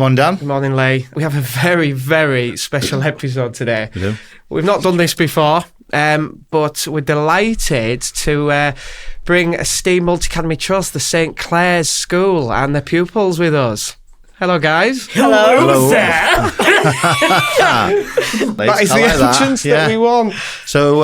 Morning, Dan. Good morning, Lee. We have a very, very special episode today. We do. We've not done this before, but we're delighted to bring Esteem Multi Academy Trust, the St. Clare's School, and the pupils with us. Hello, guys. Hello. That is the entrance that we want. So,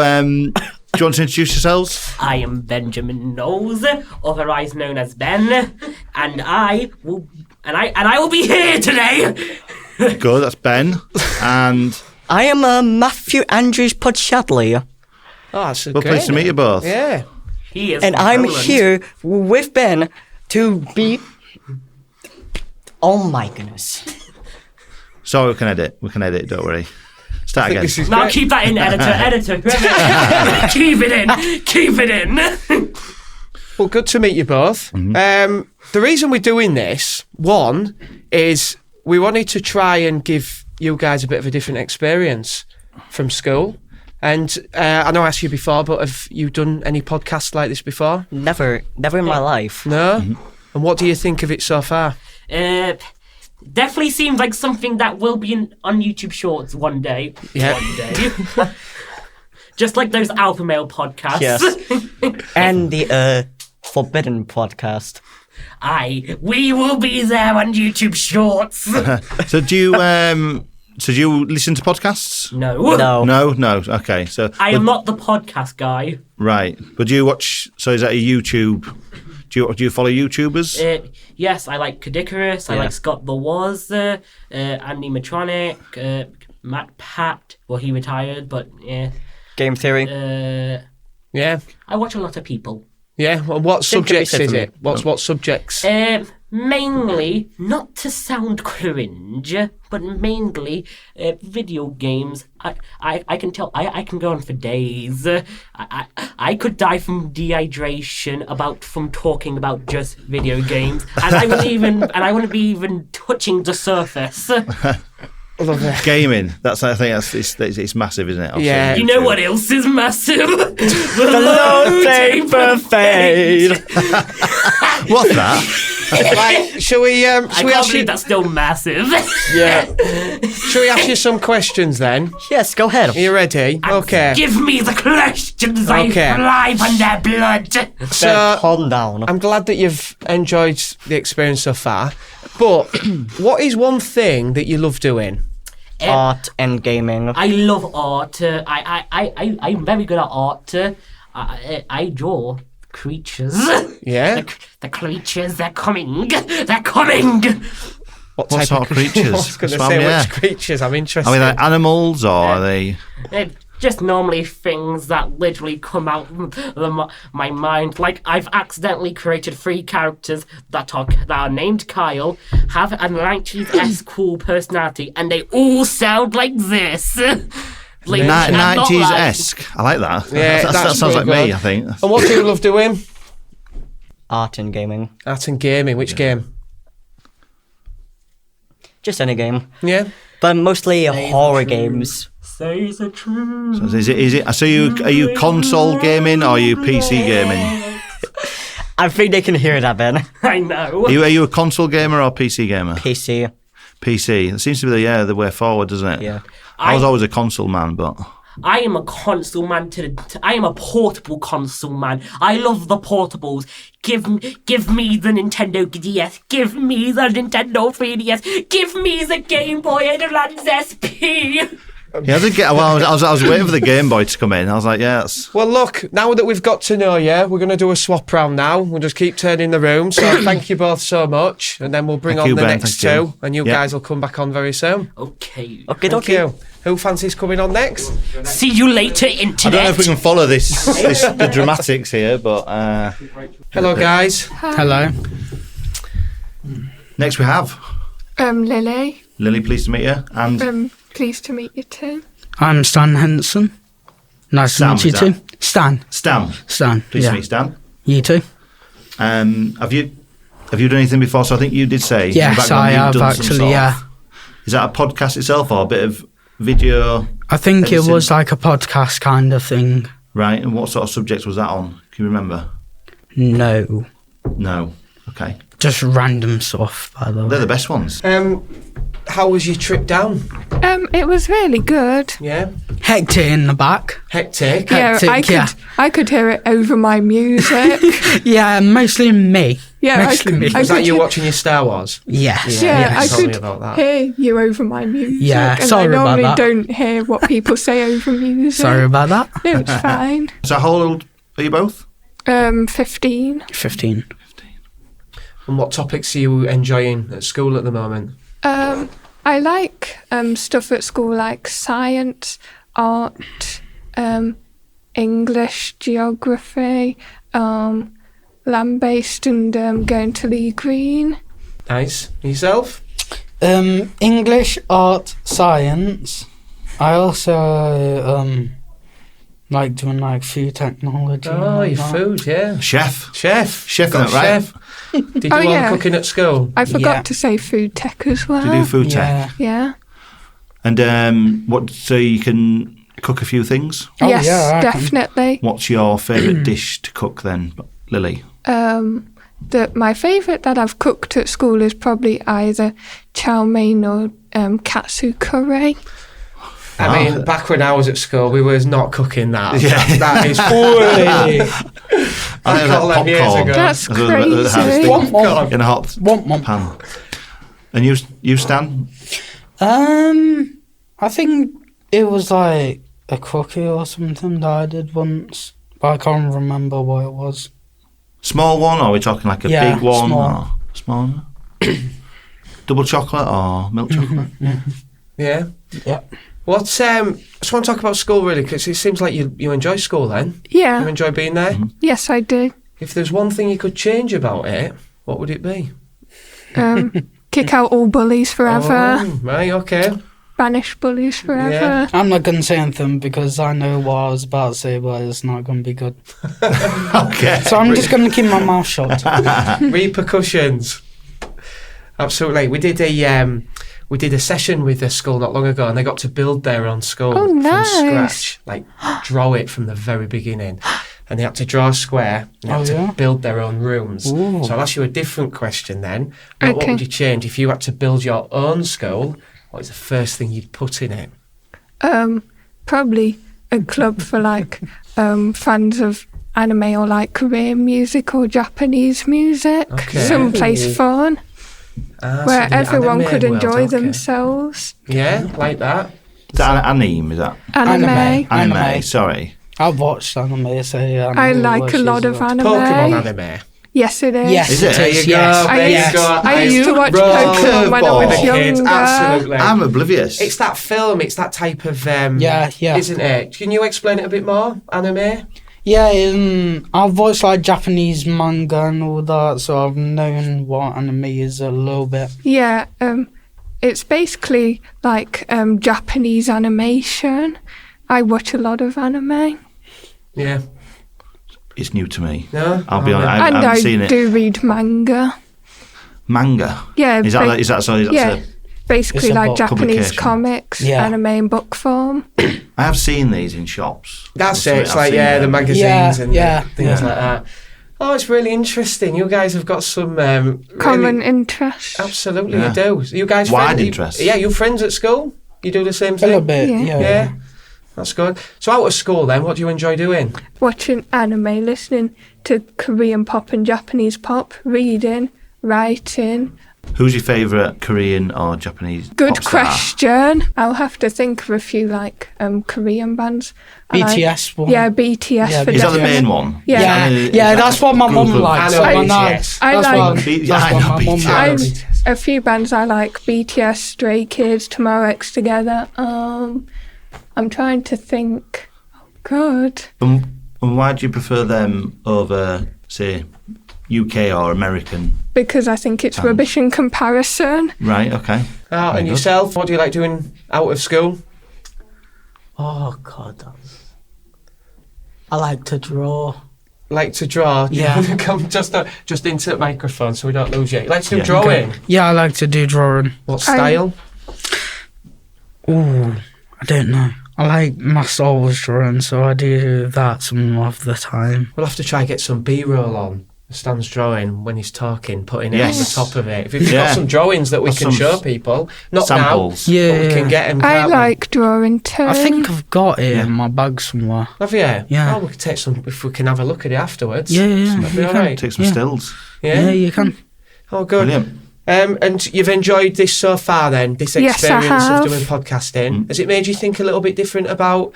do you want to introduce yourselves? I am Benjamin Knowles, otherwise known as Ben, and I will be here today. Good, that's Ben. And I am Matthew Andrews Podshadley. Oh, that's a well, great pleased to meet you both. Yeah. He is And from I'm Poland. here with Ben to be... Oh my goodness. Sorry, we can edit. Don't worry. Start again. This is No, great. keep that in, editor. Whoever- keep it in. Well, good to meet you both. The reason we're doing this, one, is we wanted to try and give you guys a bit of a different experience from school. And I know I asked you before, but have you done any podcasts like this before? Never in my life. No? And what do you think of it so far? Definitely seems like something that will be on YouTube Shorts one day. Yeah. One day. Just like those alpha male podcasts. Yes. And the Forbidden podcast. We will be there on YouTube Shorts. So, do you listen to podcasts? No. No. Okay. So, I am not the podcast guy. right. But do you watch? So, is that a YouTube? Do you follow YouTubers? Yes, I like Kadikarus, I like Scott the Woz, Andy Matronic, Matt Pat. Well, he retired, but yeah. Game Theory. Yeah. I watch a lot of people. Yeah. Well, what Think of subjects it is for it? What subjects? Mainly, not to sound cringe, but mainly video games. I can tell. I can go on for days. I could die from dehydration from talking about just video games, and I wouldn't be even touching the surface. I love it. Gaming. I think it's massive, isn't it? I've Yeah. seen You know YouTube. what else is massive? The low buffet. What's that? Right, shall we I ask can't you? believe that's still massive. Yeah. Shall we ask you some questions then? Yes, go ahead. Are you ready? Okay. Give me the questions. Okay. I thrive on their blood. So Calm down. I'm glad that you've enjoyed the experience so far. But what is one thing that you love doing? Art and gaming. I love art. I'm very good at art. I draw creatures. Yeah. The creatures, they're coming. They're coming. What What sort of creatures? I was going to Well, say yeah. which creatures. I'm interested. Are they like animals or are they? They're just normally things that literally come out of my mind. Like I've accidentally created 3 characters that are named Kyle, have a 90s cool personality, and they all sound like this. Like, I'm not 90s-esque. I like that. Yeah, that that's sounds like pretty me, good. I think. And what do you love doing? Art and gaming. Art and gaming. Which game? Just any game. Yeah. But mostly horror games. Say the truth. So is it? So are you console gaming or are you PC gaming? I think they can hear that, Ben. I know. Are you a console gamer or PC gamer? PC. PC. It seems to be the way forward, doesn't it? Yeah. I was always a console man, but I am a console man I am a portable console man. I love the portables. Give me the Nintendo DS. Give me the Nintendo 3DS. Give me the Game Boy Advance SP. yeah, I was waiting for the Game Boy to come in. I was like, yeah, that's... Well, look, now that we've got to know you, we're going to do a swap round now. We'll just keep turning the room. So thank you both so much. And then we'll bring Thank on you, the Ben. next Thank you. two. And you Yeah. guys will come back on very soon. Okay. Okay, Thank you. Who fancies coming on next? See you later, internet. I don't know if we can follow the dramatics here, but Hello, guys. Hello. next we have Lily. Lily. Pleased to meet you. And Pleased to meet you too. I'm Stan Henson. Nice Sam, to meet you is too. that- Stan. Stan. Stan. Pleased yeah. to meet you, Stan. You too. Have you done anything before? So I think you did say. in the Yes, background I you've have done some actually. sort of- Yeah. Is that a podcast itself or a bit of video? I think it editing? was like a podcast kind of thing. Right. And what sort of subjects was that on? Can you remember? No, No. Okay. just random stuff. By the They're way. the best ones. How was your trip down? It was really good. Yeah. Hectic in the back. Hectic. Yeah, I could hear it over my music. Yeah, mostly me. Yeah, mostly me. Was that could you hear- watching your Star Wars? Yes. Yeah, yes. I Tell me could about that. hear you over my music. Yeah, and sorry I about normally that. don't hear what people say over music. Sorry about that. No, it's fine. So how old are you both? 15. 15. And what topics are you enjoying at school at the moment? I like stuff at school like science, art, English, geography, land-based, and going to Lee Green. Nice. Yourself? English, art, science. I also like doing like food technology. and Oh, like your that. food, yeah. Chef. Chef. Chef, Got isn't it, right? chef. Did you Oh, all yeah. cooking at school? I forgot Yeah. to say food tech as well. Do you do food tech? Yeah. Yeah. And so you can cook a few things? Oh, yes, yeah, I can. definitely. What's your favourite dish to cook then, Lily? My favourite that I've cooked at school is probably either chow mein or katsu curry. I mean, back when I was at school, we was not cooking that. Yeah. That is fully. I got 11 years ago. That's As a house crazy. thing One more. in a hot One. pan. And you Stan? I think it was like a cookie or something that I did once, but I can't remember what it was. Small one, or are we talking like a Yeah, big one? small. Or small? Double chocolate or milk chocolate? Yeah. Yeah. What? I just want to talk about school really, because it seems like you enjoy school. Then Yeah. you enjoy being there. Yes, I do. If there's one thing you could change about it, what would it be? Kick out all bullies forever. Oh, right. Okay. Banish bullies forever. Yeah. I'm not going to say anything because I know what I was about to say, but it's not going to be good. Okay. So I'm just going to keep my mouth shut. Repercussions. Absolutely. We did a session with a school not long ago, and they got to build their own school Oh, from nice. scratch, like draw it from the very beginning. And they had to draw a square, and they had Oh, to yeah? build their own rooms. Ooh. So I'll ask you a different question then. What Okay. would you change if you had to build your own school? What is the first thing you'd put in it? Probably a club for like fans of anime or like Korean music or Japanese music. Okay. Someplace fun Ah, where so the everyone anime could world, enjoy okay. themselves. Yeah, like that. Is that anime? Is that Anime. anime? Sorry. I've watched anime, so yeah. I like a lot of anime. Pokemon anime. Yes, it is. Yes, Is it? There you go. yes. There I you go. I used to watch Roll Pokemon when I curveball. was with the kids. younger. Absolutely. I'm oblivious. It's that film. It's that type of Yeah. isn't it? Can you explain it a bit more? Anime. Yeah, I've watched like Japanese manga and all that, so I've known what anime is a little bit. Yeah, it's basically like Japanese animation. I watch a lot of anime. Yeah. It's new to me. No. I'll be Oh, honest. no. I And haven't I seen it. do read manga. Manga. Yeah, Is that sorry? That's yeah, basically It's a like book Japanese publication. comics, Yeah. anime in book form. I have seen these in shops. That's I've it. It's seen like them. the magazines Yeah, and yeah, things yeah. like that. Oh, it's really interesting. You guys have got some Common really, interest. absolutely, Yeah. you do. You guys Wide friends, interests. Yeah, you friends at school? You do the same A little thing? bit, Yeah. Yeah. That's good. So out of school then, what do you enjoy doing? Watching anime, listening to Korean pop and Japanese pop, reading, writing. Who's your favourite Korean or Japanese? Good pop star? question. I'll have to think of a few like Korean bands. I like- BTS one. Yeah, BTS Yeah, for Is that the definite. main one? Yeah. Yeah, I mean, yeah, it's that's like what my mum Google- likes. I know so my BTS. I that's like- what, Yeah, that's I what know my mum BTS. I- likes. A few bands I like: BTS, Stray Kids, Tomorrow X Together. I'm trying to think. Oh God. And why do you prefer them over, say, UK or American? Because I think it's rubbish in comparison. Right. Okay. And Very good. yourself, what do you like doing out of school? Oh God, I like to draw. Like to draw? Yeah. Come just into the microphone so we don't lose you. You like to do Yeah. drawing? Yeah, I like to do drawing. What style? Ooh, I don't know. I like my Star Wars drawing, so I do that some of the time. We'll have to try and get some B-roll on. Stan's drawing when he's talking, putting it on the Yes. top of it. If we've Yeah. got some drawings that we Got can some show people, not samples. now, Yeah. but we can get them. I like drawing too. I think I've got it Yeah. in my bag somewhere. Have you? Yeah. Oh, we could take some if we can have a look at it afterwards. Yeah. That'd be You all can. right. Take some Yeah. stills. Yeah, you can. Oh, good. Brilliant. And you've enjoyed this so far then, this Yes, I experience of have. doing podcasting. Has it made you think a little bit different about,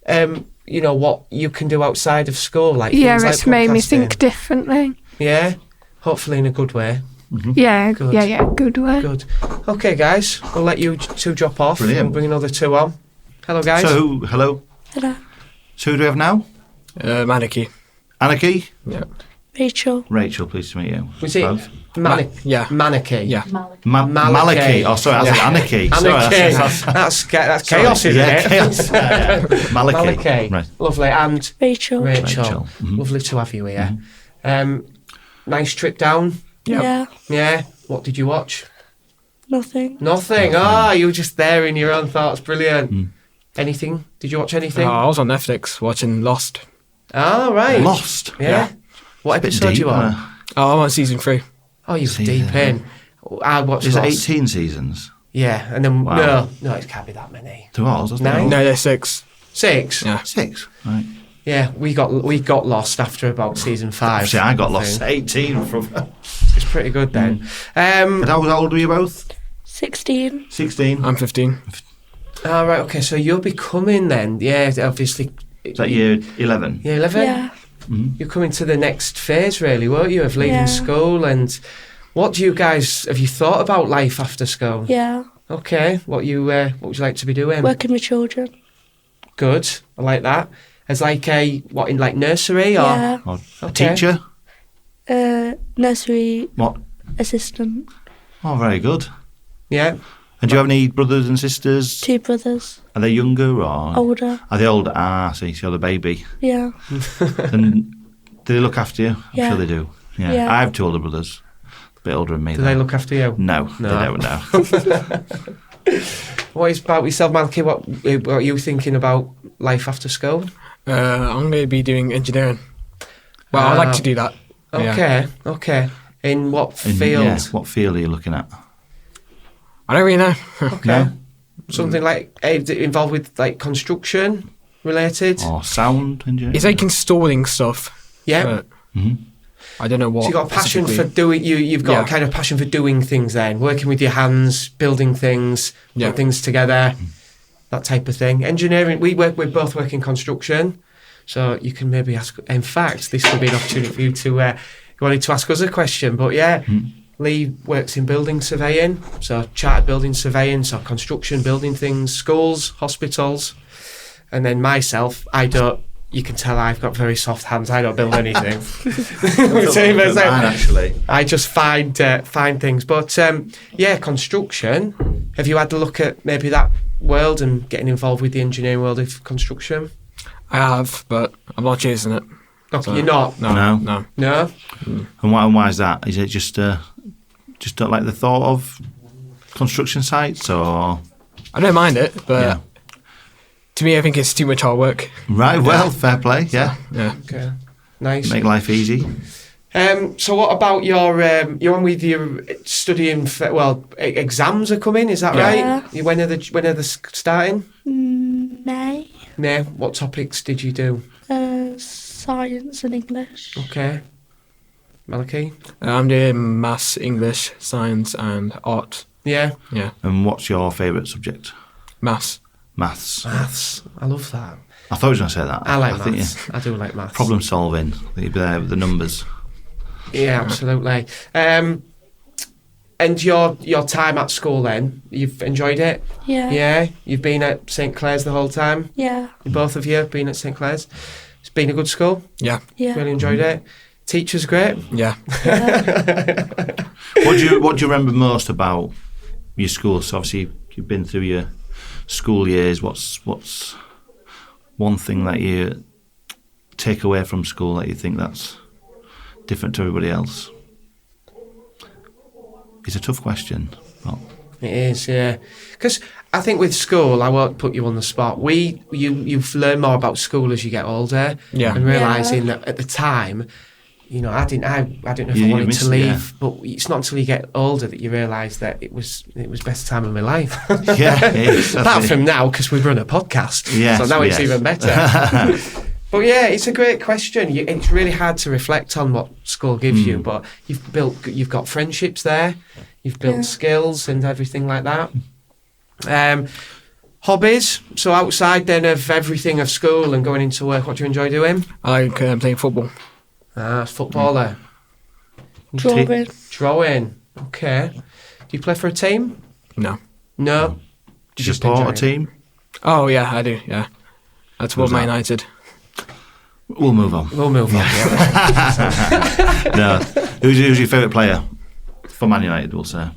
what you can do outside of school? Like Yeah, things like it's made me podcasting? think differently. Yeah? Hopefully in a good way. Yeah, Good. yeah, good way. Good. Okay, guys, we'll let you two drop off. Brilliant. We'll bring another two on. Hello, guys. So, hello. Hello. So who do we have now? Maniki. Anarchy? Rachel. Rachel, pleased to meet you. Was it Both. Yeah. Maniki? Yeah. Maliki. Oh, sorry, I said anarchy. Sorry, Anarchy. that's That's chaos, isn't yeah, it? chaos. Maliki. Maliki. Right. Lovely. And Rachel. Rachel. Mhm. Lovely to have you here. Nice trip down. Yep. Yeah. Yeah. What did you watch? Nothing. Nothing. Ah, you were just there in your own thoughts. Brilliant. Anything? Did you watch anything? I was on Netflix watching Lost. Ah, right. Lost. Yeah. What Bit episode deep, you on? Oh, I'm on season 3. Oh, you're Season, deep in. I watched Is it Lost. 18 seasons? Yeah, and then Wow. no, it can't be that many. There was, wasn't Nine? there? No, there's 6. 6. Yeah. 6. Right. Yeah, we got lost after about season 5. See, I got lost. think. 18 from. It's pretty good then. And how old were you both? 16. 16. I'm 15. All right. Okay. So you'll be coming then. Yeah. Obviously. Is that year 11? Year 11. Yeah. You're coming to the next phase, really, won't you? Of leaving Yeah. school. And what do you guys have you thought about life after school? Yeah. Okay. What would you like to be doing? Working with children. Good. I like that. As like in like nursery or Yeah. Or a Okay. teacher? Nursery What? assistant. Oh, very good. yeah. And do you have any brothers and sisters? 2 brothers. Are they younger or? Older. Are they older? Ah, see, so you're the baby. Yeah. And do they look after you? I'm Yeah. sure they do. Yeah. Yeah. I have 2 older brothers. A bit older than me. Do though. they look after you? No, No. they don't know. What is about yourself, Malky? What are you thinking about life after school? I'm going to be doing engineering. Well, I'd like to do that. Yeah. Okay. Okay. In what And, field? yeah, what field are you looking at? I don't really know. Okay. No? Something like involved with like construction related. Or sound engineering? It's like installing stuff. Yeah. But Mhm. I don't know what. So you've got a passion for specifically. doing. You've got Yeah. a kind of passion for doing things. Then working with your hands, building things, Yeah. putting things together, that type of thing. Engineering. We both work in construction, so you can maybe ask. In fact, this could be an opportunity for you to. You wanted to ask us a question, but yeah. Lee works in building surveying, so chartered building surveying, so construction, building things, schools, hospitals. And then myself, you can tell I've got very soft hands, I don't build anything. Mine, actually. I just find things. But yeah, construction, have you had a look at maybe that world and getting involved with the engineering world of construction? I have, but I'm not chasing it. Okay, So- you're not? No. No. No. No? And why is that? Is it just don't like the thought of construction sites, or? I don't mind it, but Yeah. to me, I think it's too much hard work. Right, well, fair play, yeah. Yeah. Okay, nice. Make life easy. So what about you're on with your studying exams are coming, is that Yeah. right? When are they starting? May. No. What topics did you do? Science and English. Okay. Maliki? I'm doing maths, English, science, and art. Yeah. Yeah. And what's your favourite subject? Maths. Maths. Maths. I love that. I thought you were going to say that. I like think, maths. I do like maths. problem solving. You'd be there with the numbers. Yeah, absolutely. And your time at school then, you've enjoyed it? Yeah. Yeah? You've been at St Clare's the whole time? Yeah. Both of you have been at St Clare's? It's been a good school? Yeah. Yeah. Really enjoyed it? Teachers great? Yeah. What do you remember most about your school? So obviously you've been through your school years. What's one thing that you take away from school that you think that's different to everybody else? It's a tough question. But It is, yeah. Because I think with school, I won't put you on the spot. You've learned more about school as you get older. Yeah. And realising that at the time, you know, I don't know if I You wanted missed to it, leave, yeah. but it's not until you get older that you realise that it was best time of my life. Yeah, it is. Apart from now, because we run a podcast, Yes, so now it's yes. even better. But yeah, it's a great question. It's really hard to reflect on what school gives you, but you've got friendships there, you've built skills and everything like that. Hobbies. So outside then of everything of school and going into work, what do you enjoy doing? I like playing football. Footballer. Drawing. Drawing. Okay. Do you play for a team? No. No. Do you support a team? Oh yeah, I do. Yeah, I support Man United. We'll move on. We'll move on. No. Who's your favourite player for Man United, we'll say?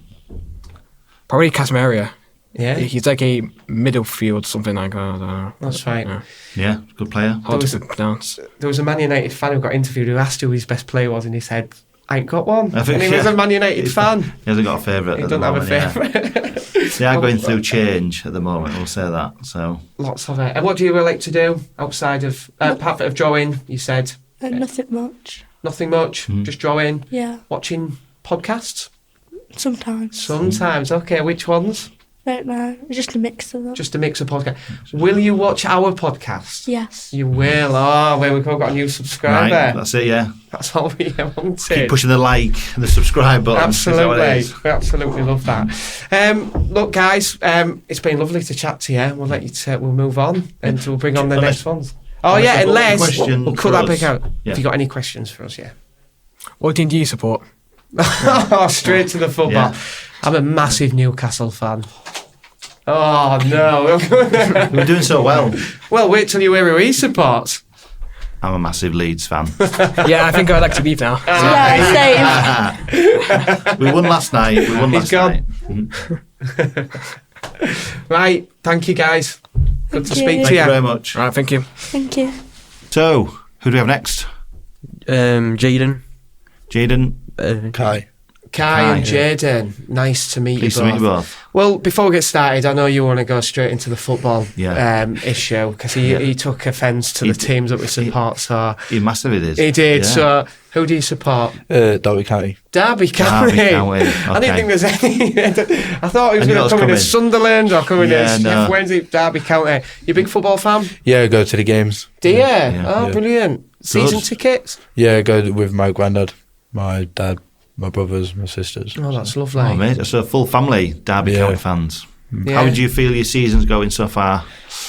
Probably Casemiro. Yeah. He's like a midfield, something like that. I don't know. That's right. Yeah. Yeah, good player. Hard to pronounce. There was a Man United fan who got interviewed who asked who his best player was, and he said, "I ain't got one." I think, And he was a Man United fan. He hasn't got a favourite He at the doesn't have a moment. favourite. They are going through change at the moment, we'll say that. So Lots of it. And what do you like to do outside of, apart of drawing? You said Nothing much. nothing much, just drawing, Yeah. watching podcasts. Sometimes. Sometimes. Okay, which ones? Don't know. Just a mix of them. Just a mix of podcasts. Will you watch our podcast? Yes. You will. Oh, well, we've got a new subscriber. right, that's it, yeah. That's all we wanted. Keep pushing the like and the subscribe button. Is that what it Absolutely, is? we absolutely love that. Look, guys, it's been lovely to chat to you. We'll let you. We'll move on, and we'll bring on the Unless- next ones. Oh unless yeah, you've got one unless question we'll cut for that us. big out. Yeah. Have you got any questions for us? Yeah. What team do you support? Straight to the football. Yeah. I'm a massive Newcastle fan. Oh no! We're doing so well. Well, wait till you hear who he supports. I'm a massive Leeds fan. Yeah, I think I'd like to leave now. Yeah, same. We won last night. He's gone. night. Right, thank you guys. Good to Thank speak you. to Thank you you. very much. Right, thank you. Thank you. So, who do we have next? Jaden. Jaden, Kai. Kai and Jaden, nice to meet pleased you to both. meet you both. Well, before we get started, I know you want to go straight into the football Yeah. issue because he took offence to the teams that we support. So He massively did. he did. Yeah. So who do you support? Derby County. Derby County. County, I didn't think there's any. I thought he was I knew going that was to come in coming. as Sunderland or come in Yeah, as no. Wednesday. Derby County. You a big football fan? Yeah, go to the games. Do you? Yeah. Oh, Yeah. brilliant. Season Good. tickets? Yeah, go with my granddad, my dad, my brothers, my sisters. Oh, that's lovely. Oh, mate, it's a full family, Derby Yeah. County fans. Yeah. How would you feel your season's going so far?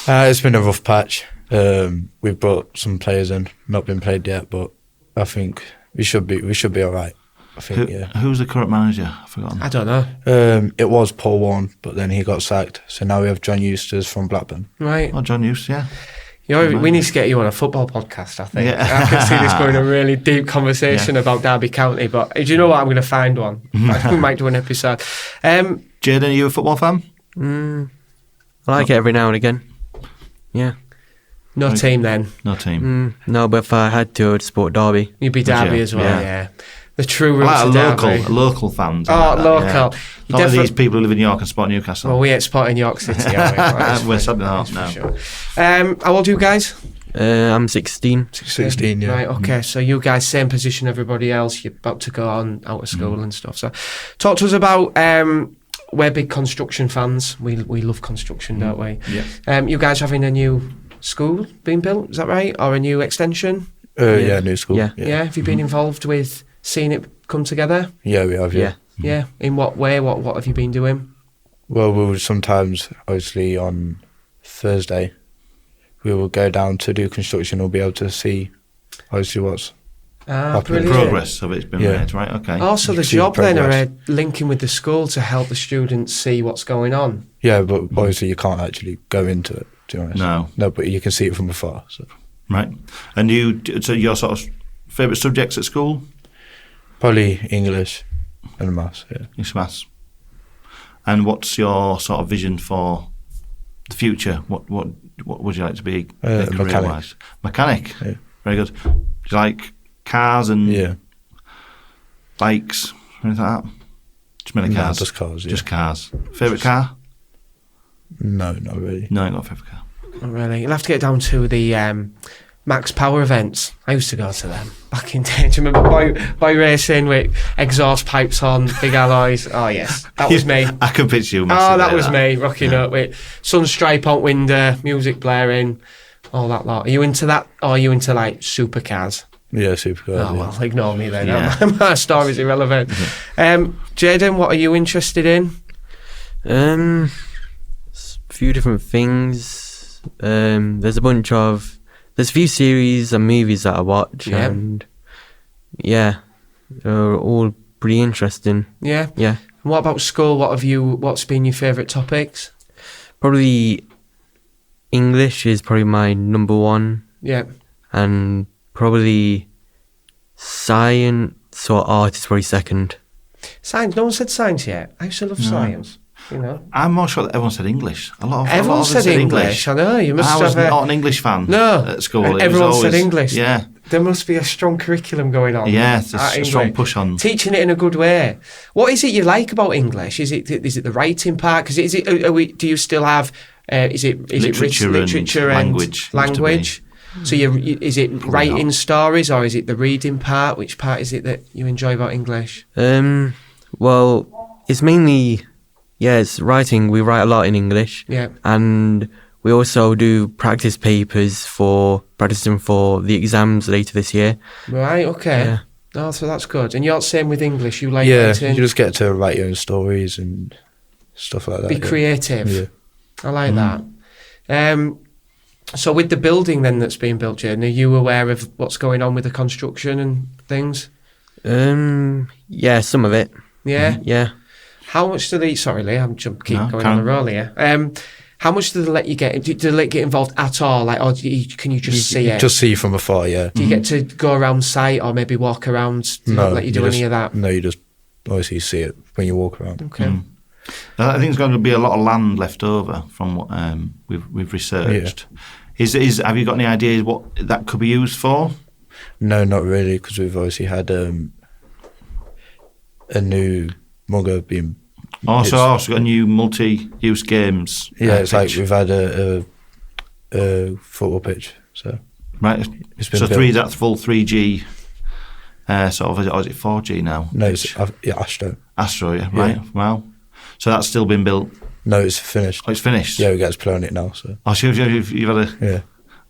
It's been a rough patch. We've brought some players in, not been played yet, but I think we should be all right. I think, yeah. Who's the current manager? I've forgotten. I don't know. It was Paul Warren, but then he got sacked. So now we have John Eustace from Blackburn. Right. Oh, John Hughes, yeah. We need to get you on a football podcast, I think. Yeah. I can see this going a really deep conversation about Derby County, but do you know what? I'm going to find one. We might do an episode. Jaden, are you a football fan? I like it every now and again. Yeah. No team then. No team. No, but if I had to, I'd support Derby. You'd be Derby you? as well, Yeah. yeah. The true I roots like of Derby. local fans. Oh, I like that, local. Yeah. You Not like defi- these people who live in York and support Newcastle. Well, we ain't spotting York City, are we? That's We're for- sadly not, that's for no. sure. How old are you guys? I'm 16. 16, yeah. Right, okay. So you guys, same position everybody else. You're about to go on out of school and stuff. So talk to us about, we're big construction fans. We love construction, don't we? Yeah. You guys having a new school being built, is that right? Or a new extension? Yeah, new school. Yeah. Yeah. Have you been involved with seeing it come together? Yeah, we have, yeah. Yeah. In what way? What have you been doing? Well, we would sometimes, obviously, on Thursday, we will go down to do construction. We'll be able to see, obviously, what's Ah, Happening. brilliant. Progress of it's been Yeah. made, right? Okay. Also, You the can see job then are progress. linking with the school to help the students see what's going on. Yeah, but obviously you can't actually go into it, to be honest. No. No, but you can see it from afar. So. Right. And so your sort of favourite subjects at school? Probably English and maths, yeah. English, maths. And what's your sort of vision for the future? What would you like to be Mechanic. career-wise? Mechanic. Yeah. Very good. Do you like cars and Yeah. bikes, anything like that? Just mainly No, cars. just cars, yeah. Just cars. Favourite car? No, not really. No, I ain't got a favourite car. Not really. You'll have to get down to the Max Power events. I used to go to them back in day. Do you remember boy racing with exhaust pipes on, big alloys? Oh yes, that was me. I can picture you. Oh, that was me, rocking up with sunstripe out window, music blaring, all that lot. Are you into that, or are you into like supercars? Yeah, supercars. Oh well, ignore me then. Yeah. My story's irrelevant. Jaden, what are you interested in? A few different things. There's a few series and movies that I watch, Yeah. and yeah, they're all pretty interesting. Yeah. Yeah, And what about school? What's been your favourite topics? probably English is probably my number one, Yeah. and probably science or art is probably second. Science. No one said science yet. I used to love science. You know. I'm more sure that everyone said English. Everyone said English. I know. You must I was have not an English fan. No. At school. And It was everyone said always- English. Yeah, There must be a strong curriculum going on. yeah. It's at a strong English. push on. Teaching it in a good way. What is it you like about English? Is it the writing part? Because do you still have Literature and language used to language? So is it writing not. stories, or is it the reading part? Which part is it that you enjoy about English? Well, it's mainly, it's writing. We write a lot in English. Yeah. And we also do practicing for the exams later this year. Right. Okay. Yeah. Oh, so that's good. And you're the same with English. You like Yeah, writing. you just get to write your own stories and stuff like that. Be yeah. creative. Yeah. I like that. So with the building then that's being built, Jaden, are you aware of what's going on with the construction and things? Yeah, some of it. Yeah. Yeah. How much do they? Sorry, Lee, I'm keep No, going carry on the roll here. How much do they let you get? Do they get involved at all? Like, or can you just see it? Just see from afar, yeah. Do you get to go around site or maybe walk around? Do they not let you do any of that? No, you just obviously see it when you walk around. Okay. I think there's going to be a lot of land left over from what we've researched. Have you got any ideas what that could be used for? No, not really, because we've obviously had a new mugger being. Also got a new multi-use games. Yeah, it's like pitch. we've had a football pitch. So Right. it's been So built. that's full 3G. Sort of, or is it 4G now? No, it's Astro. Astro, yeah. Right. Wow. So that's still been built. No, it's finished. Oh, it's finished. Yeah, we get to play on it now. So Oh, so you've had a. yeah,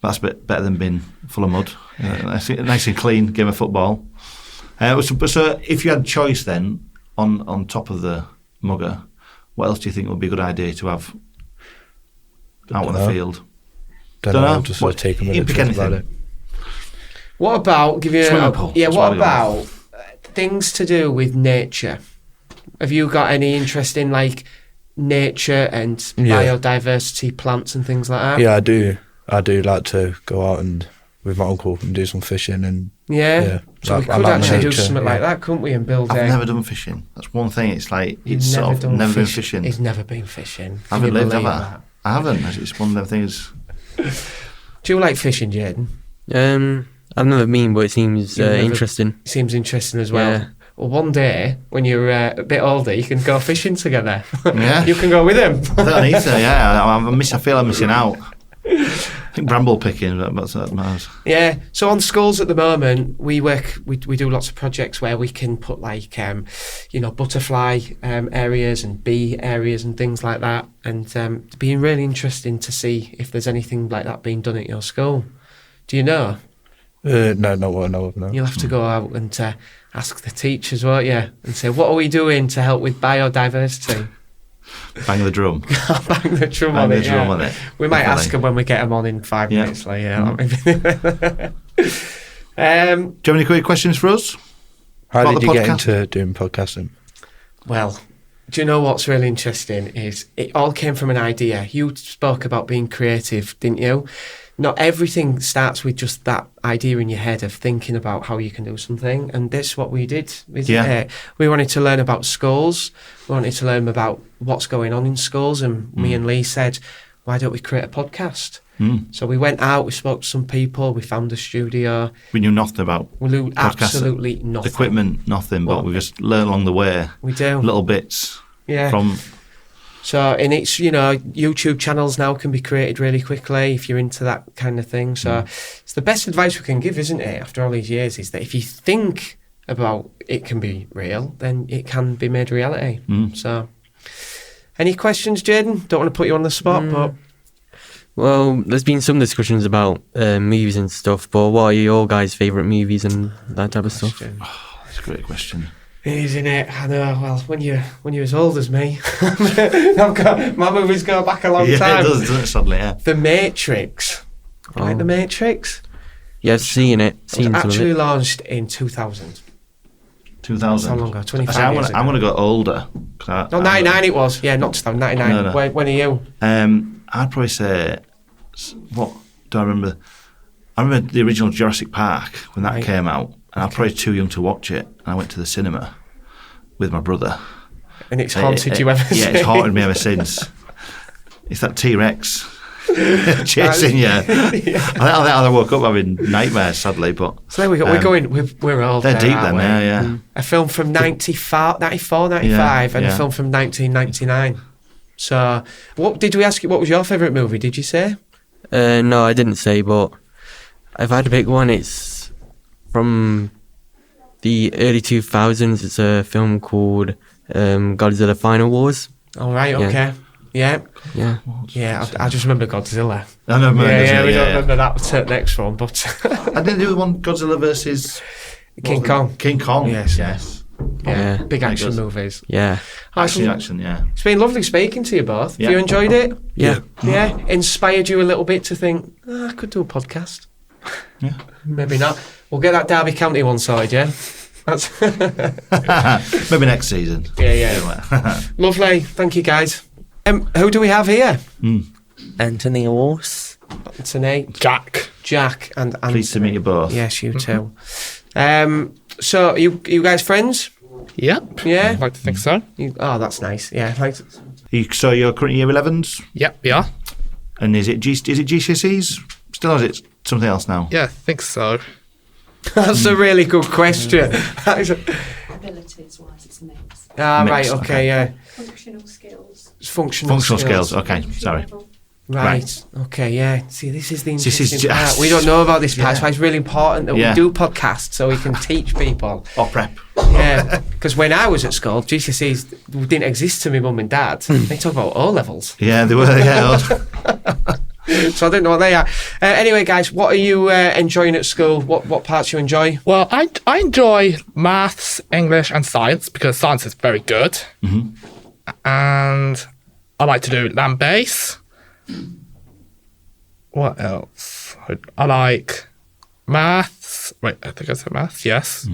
That's a bit better than being full of mud. Nice and clean game of football. So if you had choice then on top of the mugger, what else do you think would be a good idea to have out on the Dunno. field? don't Dunno. know. Just sort of take a You minute pick to think about anything. it. What about give you? Swimming pool. Yeah. That's What what I got. about things to do with nature? Have you got any interest in like nature and Yeah. biodiversity, plants and things like that? Yeah, I do. I do like to go out and with my uncle and do some fishing and Yeah. Yeah. So we I could like actually do nature, something like yeah. that, couldn't we? And build. I've never done fishing. That's one thing. It's like it's sort of never been fishing. He's never been fishing. I Can haven't you lived, have believe I? that? I haven't. It's one of them things. Do you like fishing, Jaden? I've never been, but it seems You've never- interesting. Seems interesting as well. Yeah. Well, one day when you're a bit older, you can go fishing together. Yeah. You can go with him. I don't need to. Yeah, I feel I'm missing out. I think bramble picking, but that matters. Yeah. So on schools at the moment, we do lots of projects where we can put like butterfly areas and bee areas and things like that, and it's been really interesting to see if there's anything like that being done at your school. Do you know? no, not what I know of. No. You'll have to go out and ask the teachers, won't you? And say, what are we doing to help with biodiversity? Bang the drum. Bang the drum Bang on the it. drum Yeah. on it. We might Definitely. ask them when we get them on in 5 Yeah. minutes. Like, Do you have any quick questions for us? How about did the you get podcast? into doing podcasting? Well, do you know what's really interesting is it all came from an idea. You spoke about being creative, didn't you? Not everything starts with just that idea in your head of thinking about how you can do something. And that's what we did. Yeah. We wanted to learn about schools. We wanted to learn about what's going on in schools. And me and Lee said, why don't we create a podcast? So we went out, we spoke to some people, we found a studio. We knew nothing about We knew podcasts, absolutely nothing. equipment, nothing, Well, but we just learned along the way We do. little bits Yeah. from So, and it's, you know, YouTube channels now can be created really quickly if you're into that kind of thing. So it's the best advice we can give, isn't it, after all these years, is that if you think about it can be real, then it can be made reality. So, any questions, Jaden? Don't want to put you on the spot, but... Well, there's been some discussions about movies and stuff, but what are your guys' favourite movies and that type of stuff? That's a great question. Isn't it? I know. Well, when you're as old as me, my movies go back a long time. Yeah, it does, doesn't it, sadly, yeah. The Matrix. Like The Matrix? Yeah, I've seen it. It was actually launched in 2000. 2000. How long ago? 25 Actually, years ago. I'm going to go older. No, 99 it was. Yeah, not 2099. No. When are you? I'd probably say, what do I remember? I remember the original Jurassic Park when that came out, and I was probably too young to watch it. And I went to the cinema with my brother. And it's haunted you ever since? Yeah, it's haunted me ever since. It's that T-Rex chasing you. I think I woke up having nightmares, sadly. But so there we go. We're old. They're there, deep aren't then, we? yeah. A film from 94, 95, and a film from 1999. So, what did we ask you? What was your favourite movie? Did you say? No, I didn't say, but if I had to pick one, it's from the early 2000s. It's a film called Godzilla Final Wars. All right, okay. Yeah. I just remember Godzilla. I know, man. We don't remember that next one, but I didn't do one Godzilla versus King Kong. King Kong. Yes. Yeah. Big action movies. Yeah. Action, yeah. It's been lovely speaking to you both. Yeah. Have you enjoyed it? Yeah. Yeah. Inspired you a little bit to think, I could do a podcast. Yeah. Maybe not. We'll get that Derby County one sorted, yeah? That's Maybe next season. Yeah. Lovely. Thank you, guys. Who do we have here? Anthony Horse. Anthony. Jack and Anthony. Pleased to meet you both. Yes, you too. So, you guys friends? Yep. Yeah? I'd like to think so. That's nice. Yeah. So you're currently year 11s? Yep, we are. And is it GCSEs still, or is it something else now? Yeah, I think so. That's a really good question. Abilities-wise, it's mixed. Right, okay, yeah. Functional skills. Functional skills. Okay, sorry. Right. Okay. Yeah. See, this is the This is interesting part. We don't know about this part. That's why it's really important that we do podcasts so we can teach people. Or prep. Yeah. Because when I was at school, GCSEs didn't exist to my mum and dad. They talk about O levels. Yeah, they were. Yeah. So I don't know what they are. Anyway, guys, what are you enjoying at school? What parts you enjoy? Well, I enjoy maths, English, and science because science is very good. And I like to do land base. What else? I like maths. Wait, I think I said maths. Yes.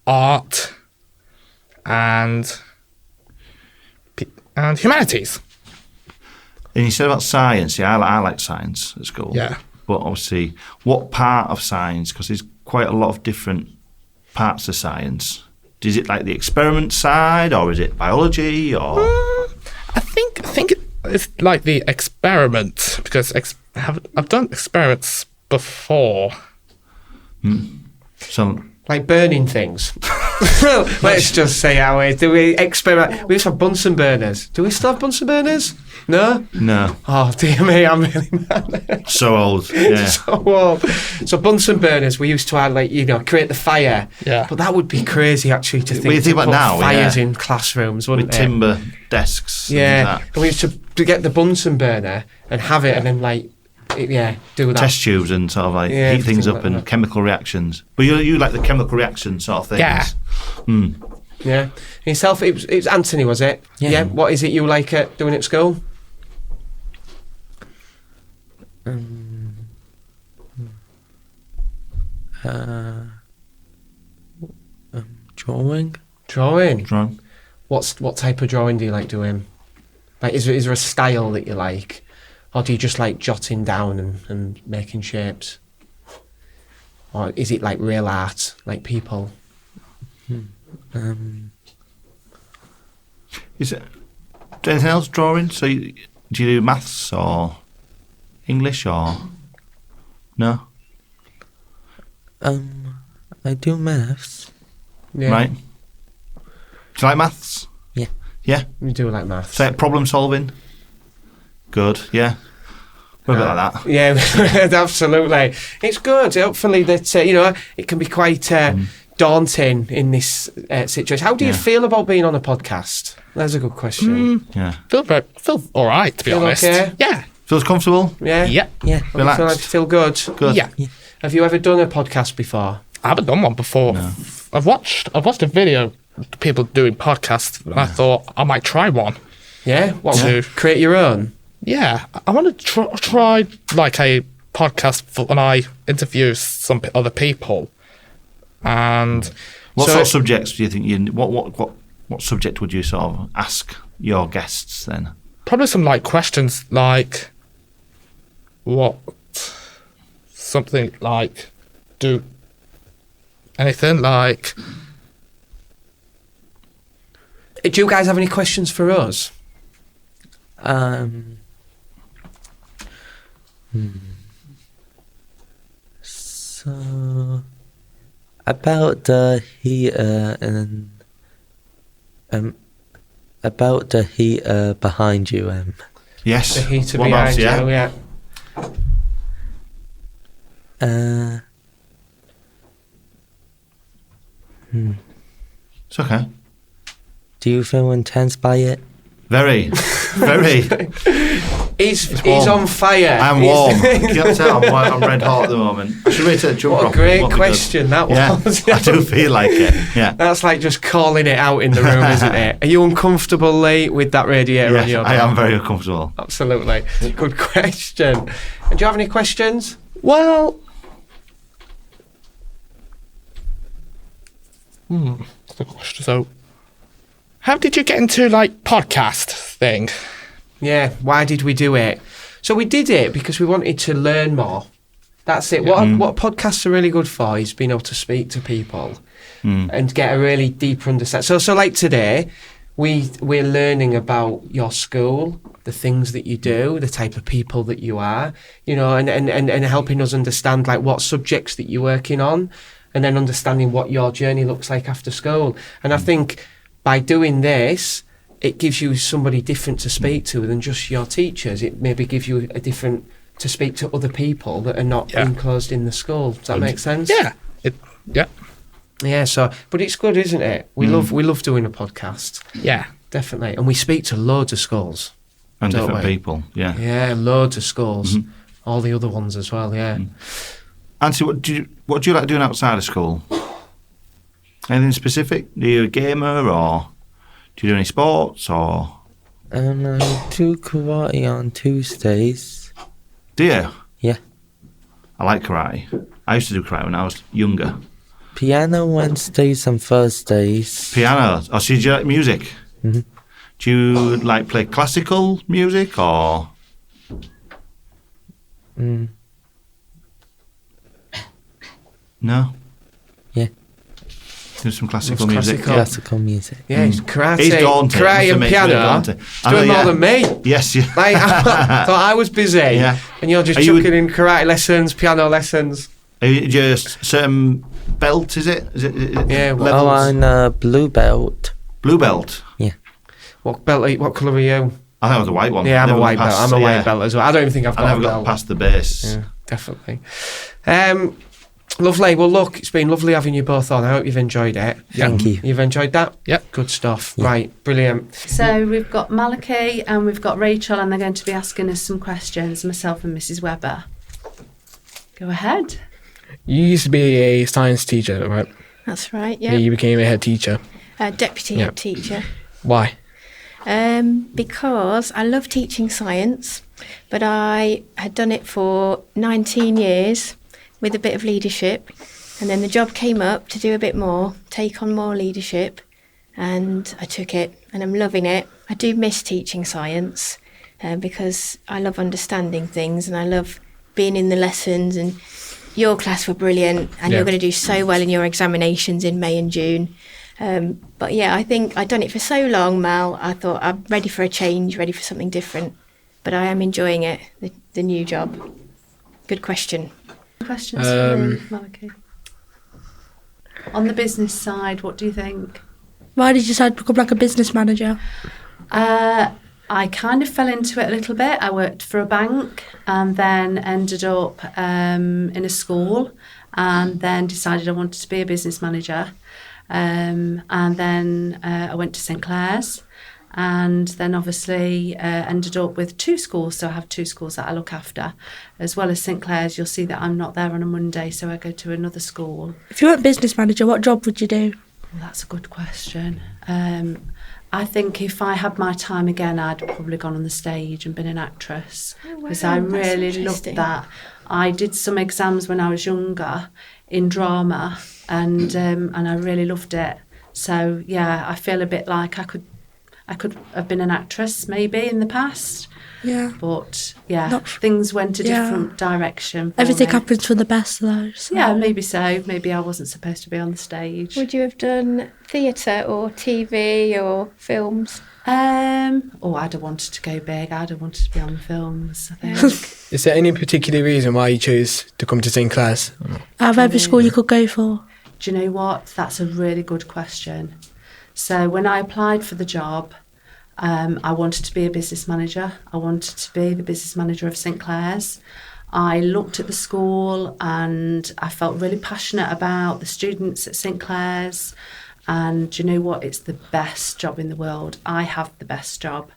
Art and humanities. And you said about science. Yeah, I like science at school. Yeah. But obviously, what part of science? Because there's quite a lot of different parts of science. Is it like the experiment side, or is it biology, or? I think it's like the experiment because I've done experiments before. So, like burning things. Let's just say how it. Do we experiment? We used to have Bunsen burners. Do we still have Bunsen burners? No. Oh dear me, I'm really mad. So old. Yeah. So old. So Bunsen burners, we used to have create the fire. Yeah. But that would be crazy actually to think. What do you think to about put now? Fires in classrooms, wouldn't with it? timber desks. Yeah. And we used to get the Bunsen burner and have it, and then do that. Test tubes and sort of heat things up and chemical reactions. But you like the chemical reaction sort of things. Yeah. Yeah. And yourself, it was Anthony, was it? Yeah. What is it you like doing at school? Drawing. Drawing. What type of drawing do you like doing? Like, is there a style that you like, or do you just like jotting down and making shapes, or is it like real art, like people? Is it anything else drawing? So do you do maths or English or no? I do maths. Yeah. Right. Do you like maths? Yeah. Yeah. You do like maths. So problem solving. Good. Yeah. We're a bit like that. Yeah, absolutely. It's good. Hopefully that it can be quite daunting in this situation. How do you feel about being on a podcast? That's a good question. Yeah. Feel all right, to be Feel honest. okay? Yeah. Feels comfortable. Yeah. Yeah. Yeah. Relaxed. Feel good. Good. Yeah. Have you ever done a podcast before? I haven't done one before. No. I've watched a video of people doing podcasts, and I thought I might try one. Yeah. What? Yeah. Create your own. Yeah, I want to try like a podcast when I interview some other people. And What sort of subjects do you think what subject would you sort of ask your guests then? probably some like questions like something like do anything like. Do you guys have any questions for us? So about the heater and about the heater behind you. Yes. The heater What behind else, you. yeah? It's okay. Do you feel intense by it? Very, very. He's warm. on fire. I'm warm. You can't tell I'm red hot at the moment. I should really take a jump What a off. great Won't be question good. that Yeah, was. I do feel like it. Yeah. That's like just calling it out in the room, isn't it? Are you uncomfortable, Lee, with that radiator on Yes, your I door? am very uncomfortable. Absolutely. Good question. And do you have any questions? Well, that's a good question. So, how did you get into like podcast thing? Yeah, why did we do it? So we did it because we wanted to learn more. That's it. What podcasts are really good for is being able to speak to people and get a really deeper understanding. So like today, we're learning about your school, the things that you do, the type of people that you are, and helping us understand like what subjects that you're working on, and then understanding what your journey looks like after school. And I think by doing this, it gives you somebody different to speak to than just your teachers. It maybe gives you a different to speak to other people that are not enclosed in the school. Does that make sense? Yeah. Yeah. So, but it's good, isn't it? We love doing a podcast. Yeah. Definitely, and we speak to loads of schools And don't different we? people. Yeah. Yeah, loads of schools. All the other ones as well. Yeah. Anthony, what do you like doing outside of school? Anything specific? Are you a gamer or do you do any sports or? I do karate on Tuesdays. Do you? Yeah. I like karate. I used to do karate when I was younger. Piano Wednesdays and Thursdays. Piano. Oh, so do you like music? Mm-hmm. Do you like play classical music or? No. Yeah. Do some classical What's music. Classical music. Yeah, it's karate, He's daunting. karate and Must admit, piano. very daunting. He's I know, doing more yeah. than me. Yes, yeah. Like, I thought I was busy, Yeah. and you're just Are you- chucking in karate lessons, piano lessons. Are you just certain belt? Is it? Yeah. levels? Oh, I'm a blue belt. Blue belt. Yeah. What belt? What colour are you? I think I was a white one. Yeah, I'm Never a white got belt. past- I'm a white yeah. belt as well. I don't even think I've got I never a got belt. past the base. Yeah, definitely. Lovely. Well, look, it's been lovely having you both on. I hope you've enjoyed it. Thank you. You've enjoyed that? Yep. Good stuff. Right, brilliant. So we've got Malachi and we've got Rachel, and they're going to be asking us some questions, myself and Mrs. Webber. Go ahead. You used to be a science teacher, right? That's right, Yeah, yeah. you became a head teacher. Deputy Yeah. head teacher. Why? Because I love teaching science, but I had done it for 19 years with a bit of leadership, and then the job came up to do a bit more, take on more leadership, and I took it, and I'm loving it. I do miss teaching science because I love understanding things, and I love being in the lessons, and your class were brilliant, and you're going to do so well in your examinations in May and June. But yeah, I think I'd done it for so long, Mal. I thought I'm ready for a change, ready for something different. But I am enjoying it, the new job. Good question. Questions for me, Malachi? On the business side, what do you think? Why did you decide to become like a business manager? I kind of fell into it a little bit. I worked for a bank and then ended up in a school and then decided I wanted to be a business manager. And then I went to St Clare's and then obviously ended up with 2 schools. So I have 2 schools that I look after. As well as St Clare's, you'll see that I'm not there on a Monday, so I go to another school. If you weren't business manager, what job would you do? Well, that's a good question. I think if I had my time again, I'd probably gone on the stage and been an actress because I really loved that. I did some exams when I was younger in drama and I really loved it. So yeah, I feel a bit like I could have been an actress maybe in the past. Yeah. But yeah, things went a different direction. Everything happens for the best though. So. Yeah, maybe so. Maybe I wasn't supposed to be on the stage. Would you have done theatre or TV or films? I'd have wanted to go big. I'd have wanted to be on the films, I think. Is there any particular reason why you chose to come to St Clare's? Out of every school you could go for? Do you know what? That's a really good question. So when I applied for the job, I wanted to be a business manager. I wanted to be the business manager of St Clare's. I looked at the school and I felt really passionate about the students at St Clare's. And do you know what? It's the best job in the world. I have the best job.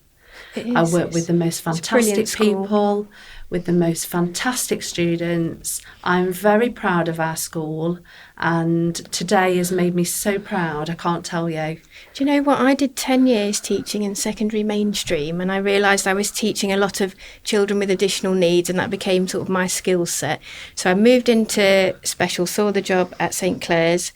I work with the most fantastic people, with the most fantastic students. I'm very proud of our school, and today has made me so proud, I can't tell you. Do you know what? I did 10 years teaching in secondary mainstream, and I realised I was teaching a lot of children with additional needs, and that became sort of my skill set. So I moved into special, saw the job at St Clare's,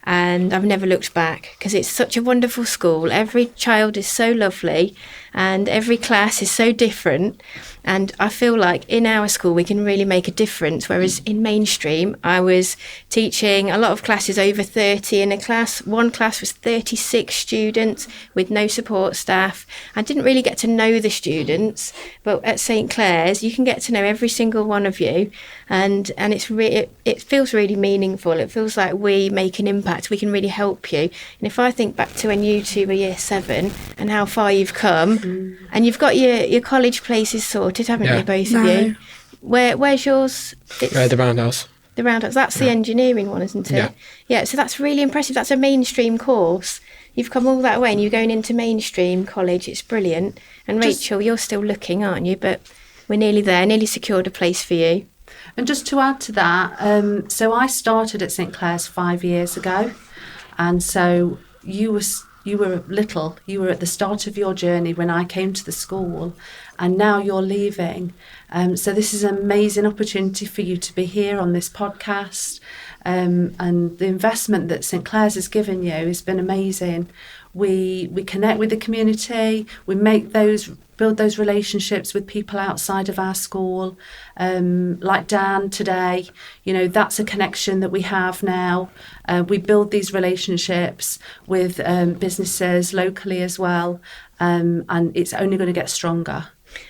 and I've never looked back because it's such a wonderful school. Every child is so lovely and every class is so different, and I feel like in our school we can really make a difference, whereas in mainstream I was teaching a lot of classes over 30 in a class. One class was 36 students with no support staff. I didn't really get to know the students, but at St Clare's you can get to know every single one of you, and it feels really meaningful. It feels like we make an impact, we can really help you. And if I think back to when you two were year 7 and how far you've come, and you've got your college places sorted, haven't you, both of you? Where's yours? The Roundhouse. The Roundhouse. That's the engineering one, isn't it? Yeah, so that's really impressive. That's a mainstream course. You've come all that way and you're going into mainstream college. It's brilliant. And Rachel, you're still looking, aren't you? But we're nearly there, nearly secured a place for you. And just to add to that, so I started at St Clare's 5 years ago. And so you were little, you were at the start of your journey when I came to the school, and now you're leaving. So this is an amazing opportunity for you to be here on this podcast. And the investment that St Clare's has given you has been amazing. We connect with the community, we build those relationships with people outside of our school, like Dan today. That's a connection that we have now. We build these relationships with businesses locally as well, and it's only going to get stronger.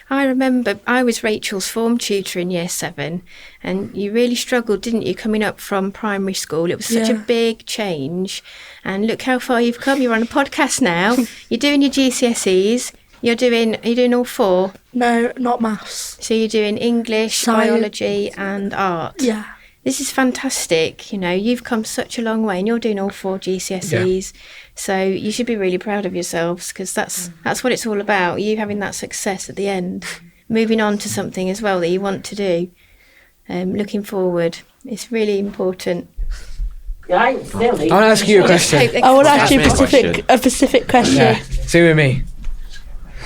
I remember I was Rachel's form tutor in year 7, and you really struggled, didn't you, coming up from primary school? It was such a big change, and look how far you've come. You're on a podcast now. You're doing your GCSEs. Are you doing all 4? No, not maths. So you're doing English, Science, biology and art. Yeah. This is fantastic. You've come such a long way and you're doing all 4 GCSEs. Yeah. So you should be really proud of yourselves, because that's what it's all about, you having that success at the end. Moving on to something as well that you want to do. Looking forward. It's really important. I want to ask you a question. I want to ask you a specific question. Yeah, say with me.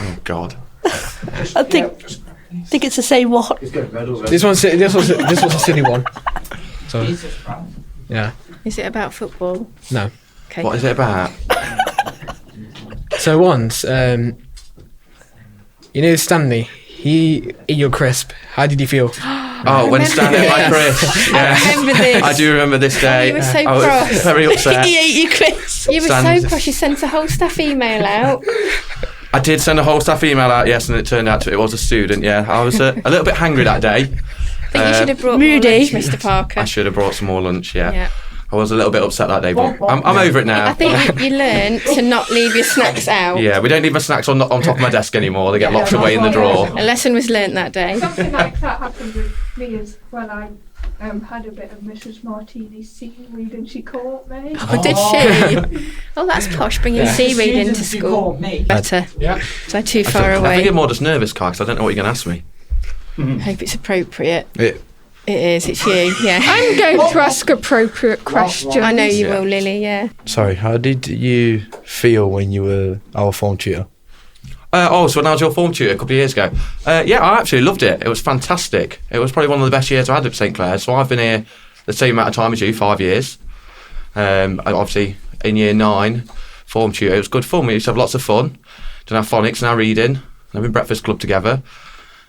Oh God. I think it's the same one. This one's a silly one. So, yeah. Is it about football? No. Okay. What is it about? So once, Stanley, he ate your crisp. How did you feel? When Stanley ate my crisp. Yeah. I remember this. I do remember this day. You were so I was cross. very upset. He ate your crisp. You were so cross. You sent a whole staff email out. I did send a whole staff email out, yes, and it turned out it was a student, yeah. I was a little bit hangry that day. I think you should have brought more lunch, Mr. Parker. I should have brought some more lunch, yeah. I was a little bit upset that day, but I'm over it now. I think you learned to not leave your snacks out. Yeah, we don't leave my snacks on top of my desk anymore. They get locked away in the drawer. A lesson was learnt that day. Something like that happened with me as well. I had a bit of Mrs. Martini's seaweed and she caught me. Oh, did she? Oh, that's posh, bringing seaweed into school. Better. Yeah. So too far I away. think I'm more just nervous, Kai, because I don't know what you're going to ask me. Hope it's appropriate. It is, it's you, yeah. I'm going to ask appropriate questions. I know you will, Lily, yeah. Sorry, how did you feel when you were our form tutor? So when I was your form tutor a couple of years ago, yeah, I absolutely loved it. It was fantastic. It was probably one of the best years I had at St Clare's. So I've been here the same amount of time as you, 5 years. Obviously, in year 9, form tutor, it was good fun. We used to have lots of fun. Didn't have phonics, now reading, having breakfast club together.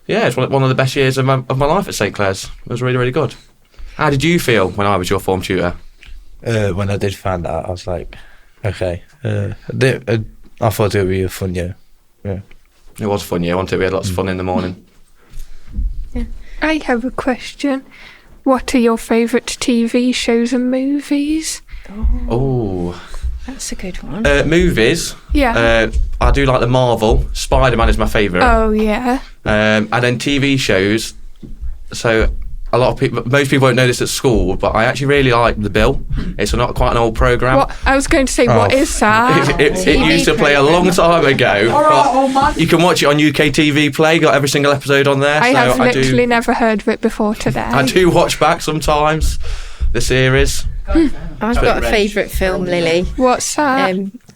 Yeah, it's one of the best years of my life at St Clare's. It was really, really good. How did you feel when I was your form tutor? When I did find out, I was like, okay. I thought it would be a fun year. Yeah. It was a fun year, wasn't it? We had lots of fun in the morning. Yeah. I have a question. What are your favourite TV shows and movies? Oh. That's a good one. Movies. Yeah. I do like the Marvel. Spider-Man is my favourite. Oh, yeah. And then TV shows. So most people won't know this at school, but I actually really like The Bill. It's not quite an old programme. I was going to say, what is that? It used to play a long time ago, but you can watch it on UK TV Play. Got every single episode on there. I have literally never heard of it before today. I do watch back sometimes the series. I've got a favourite film, Lily. What's that?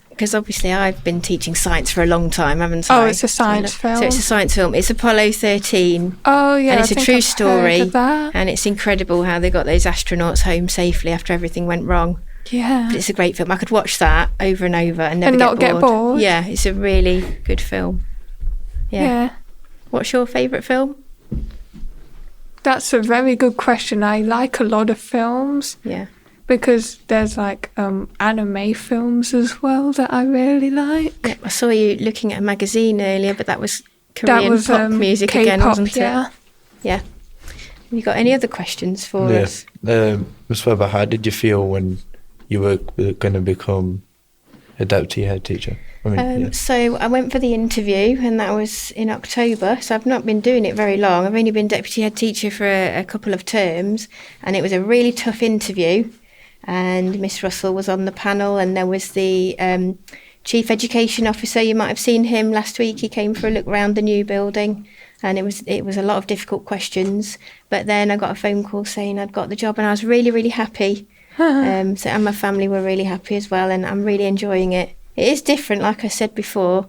Because obviously I've been teaching science for a long time, haven't I? Oh, it's a science film. So it's a science film. It's Apollo 13. Oh, yeah. And it's a true story. Heard of that. And it's incredible how they got those astronauts home safely after everything went wrong. Yeah. But it's a great film. I could watch that over and over and never not get bored. Yeah, it's a really good film. Yeah. What's your favourite film? That's a very good question. I like a lot of films. Yeah. Because there's like anime films as well that I really like. Yeah, I saw you looking at a magazine earlier, but that was Korean pop music K-pop, again, wasn't yeah. it? Yeah. Have you got any other questions for us? Ms. Webber, how did you feel when you were going to become a deputy head teacher? So I went for the interview and that was in October, so I've not been doing it very long. I've only been deputy head teacher for a couple of terms, and it was a really tough interview. And Miss Russell was on the panel, and there was the Chief Education Officer. You might have seen him last week. He came for a look around the new building, and it was a lot of difficult questions. But then I got a phone call saying I'd got the job, and I was really, really happy. And my family were really happy as well, and I'm really enjoying it. It is different, like I said before,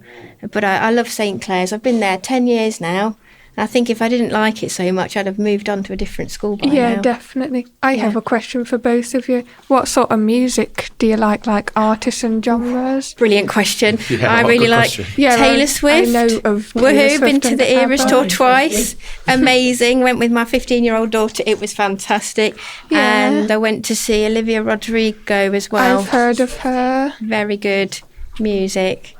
but I love St Clare's. I've been there 10 years now. I think if I didn't like it so much, I'd have moved on to a different school by now. Yeah, definitely. I have a question for both of you. What sort of music do you like artists and genres? Brilliant question. Yeah, I really like Taylor Swift. I know of Woohoo, been to the Eras tour twice. Amazing. Went with my 15-year-old daughter. It was fantastic. Yeah. And I went to see Olivia Rodrigo as well. I've heard of her. Very good music.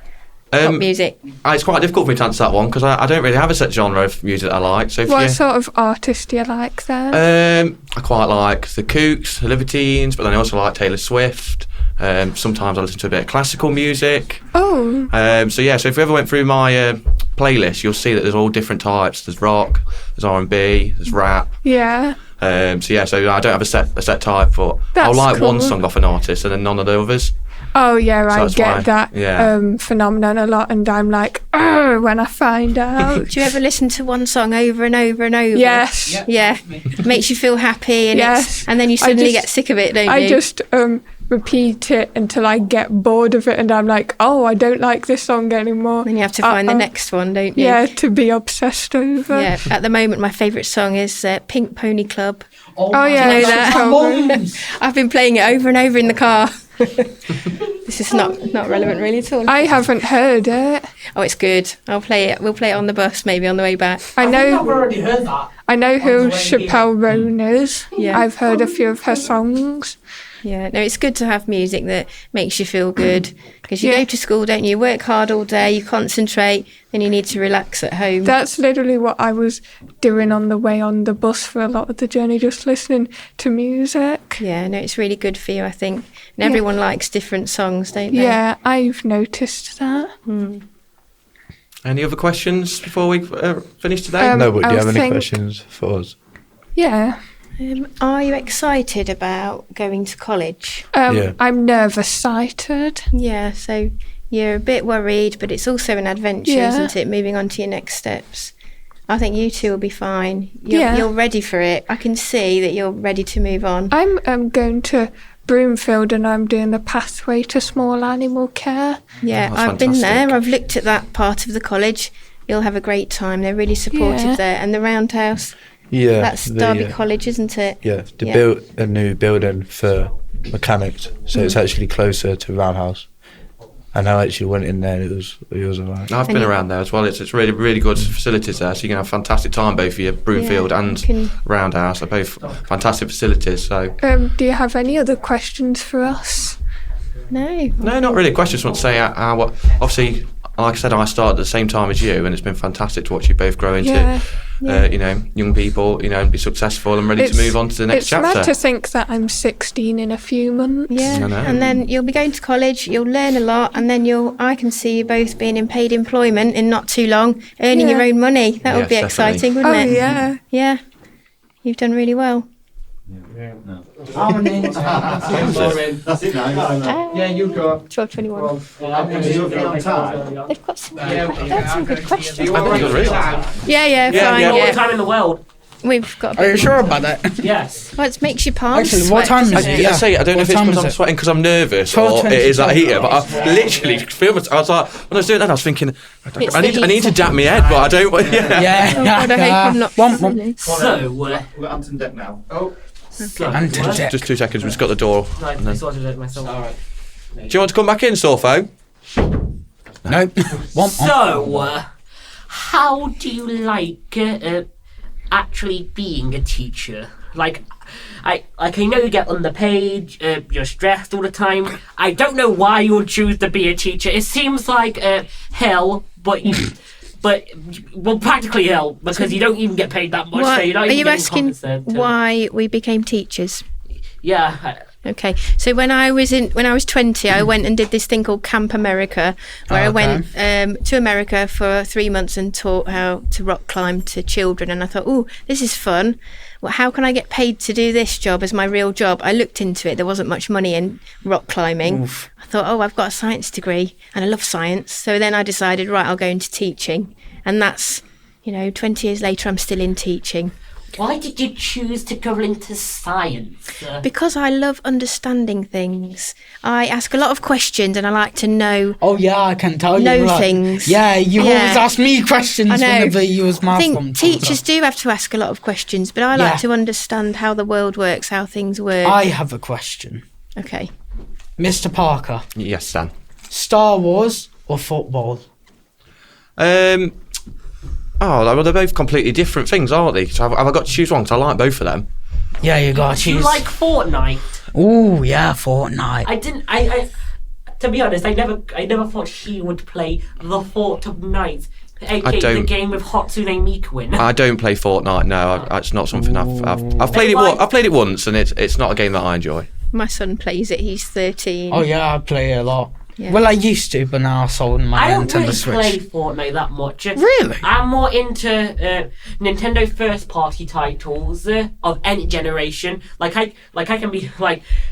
Pop music. It's quite difficult for me to answer that one because I don't really have a set genre of music that I like. So what sort of artist do you like then? I quite like the Kooks, the Libertines, but then I also like Taylor Swift. Sometimes I listen to a bit of classical music. Oh. So if you ever went through my playlist, you'll see that there's all different types. There's rock, there's R&B, there's rap. Yeah. So I don't have a set type, but That's I'll like cool. one song off an artist and then none of the others. Oh yeah, So I that's get why, that yeah. phenomenon a lot, and I'm like, when I find out. Do you ever listen to one song over and over and over? Yes. Yeah. Makes you feel happy, and Yes. and then you suddenly get sick of it, don't you? I just repeat it until I get bored of it, and I'm like, I don't like this song anymore. Then you have to find the next one, don't you? Yeah, to be obsessed over. Yeah. At the moment, my favourite song is Pink Pony Club. Oh yeah, Do you know that? I've been playing it over and over in the car. This is not relevant really at all. I haven't heard it. Oh, it's good. I'll play it. We'll play it on the bus maybe on the way back. I know. I've already heard that. I know who Chappelle Roan is. Yeah. I've heard a few of her songs. Yeah, no, it's good to have music that makes you feel good because you go to school, don't you? Work hard all day, you concentrate, then you need to relax at home. That's literally what I was doing on the way on the bus for a lot of the journey, just listening to music. Yeah, no, it's really good for you, I think. And everyone likes different songs, don't they? Yeah, I've noticed that. Any other questions before we finish today? No, but do you have any questions for us? Yeah. Are you excited about going to college? I'm nervous-sighted. Yeah, so you're a bit worried, but it's also an adventure, isn't it? Moving on to your next steps. I think you two will be fine. You're ready for it. I can see that you're ready to move on. I'm going to Broomfield and I'm doing the pathway to small animal care. Yeah, I've been there. I've looked at that part of the college. You'll have a great time. They're really supportive there. And the Roundhouse. Yeah, that's Derby College, isn't it? Yeah, they built a new building for mechanics, so it's actually closer to Roundhouse. And I actually went in there, and it was alright. I've been around there as well. It's really, really good facilities there, so you can have a fantastic time both for your Broomfield and Roundhouse. They're both fantastic facilities. So, do you have any other questions for us? No, not really. Questions. Want to say obviously, like I said, I started at the same time as you, and it's been fantastic to watch you both grow into, young people, and be successful and ready to move on to the next chapter. It's mad to think that I'm 16 in a few months. Yeah, and then you'll be going to college, you'll learn a lot, and then I can see you both being in paid employment in not too long, earning your own money. That would be exciting, wouldn't it? Yeah. Yeah, you've done really well. That's it now. Yeah, you go. 12:21. They've got some good questions. Yeah, fine. All the time in the world. We've got. Are you sure about that? Yes. Well, it makes your palms Actually, sweat, what time doesn't is it? it? I don't know if it's because I'm sweating because I'm nervous or it is that heater, but I literally feel. I was like, when I was doing that, I was thinking, I need to dap my head, but I don't. Yeah. God, I hope I'm not silly. So, We're Anton Deck now. Just 2 seconds. We've just got the door. I sorted it myself. All right. Do you want to come back in, Sorfo? No. So, how do you like actually being a teacher? Like, I know you get underpaid, you're stressed all the time. I don't know why you would choose to be a teacher. It seems like hell, but practically hell because you don't even get paid that much. So you're not Are even you getting asking compensated. why we became teachers? Yeah. Okay, so when I was 20, I went and did this thing called Camp America, where I went to America for 3 months and taught how to rock climb to children. And I thought, oh, this is fun. Well, how can I get paid to do this job as my real job? I looked into it. There wasn't much money in rock climbing. Oof. I thought, oh, I've got a science degree and I love science. So then I decided, right, I'll go into teaching. And that's, 20 years later, I'm still in teaching. Why did you choose to go into science? Because I love understanding things. I ask a lot of questions and I like to know. Oh yeah, I can tell you. Know things. Yeah, you always ask me questions whenever you was math. I think teachers do have to ask a lot of questions, but I like to understand how the world works, how things work. I have a question. Okay. Mr. Parker. Yes, Stan. Star Wars or football? Well, they're both completely different things, aren't they? So have I got to choose one? Because I like both of them. Yeah, you got to Do you choose. like Fortnite? Ooh, yeah, Fortnite. I didn't. I to be honest, I never thought she would play the Fortnite, aka the game with Hatsune Miku in. I don't play Fortnite. No, it's not something I've played it. I've played it once, and it's not a game that I enjoy. My son plays it. He's 13. Oh yeah, I play it a lot. Yeah. Well, I used to, but now I sold my I don't Nintendo really Switch. play Fortnite that much. Really? I'm more into Nintendo first-party titles of any generation. I can be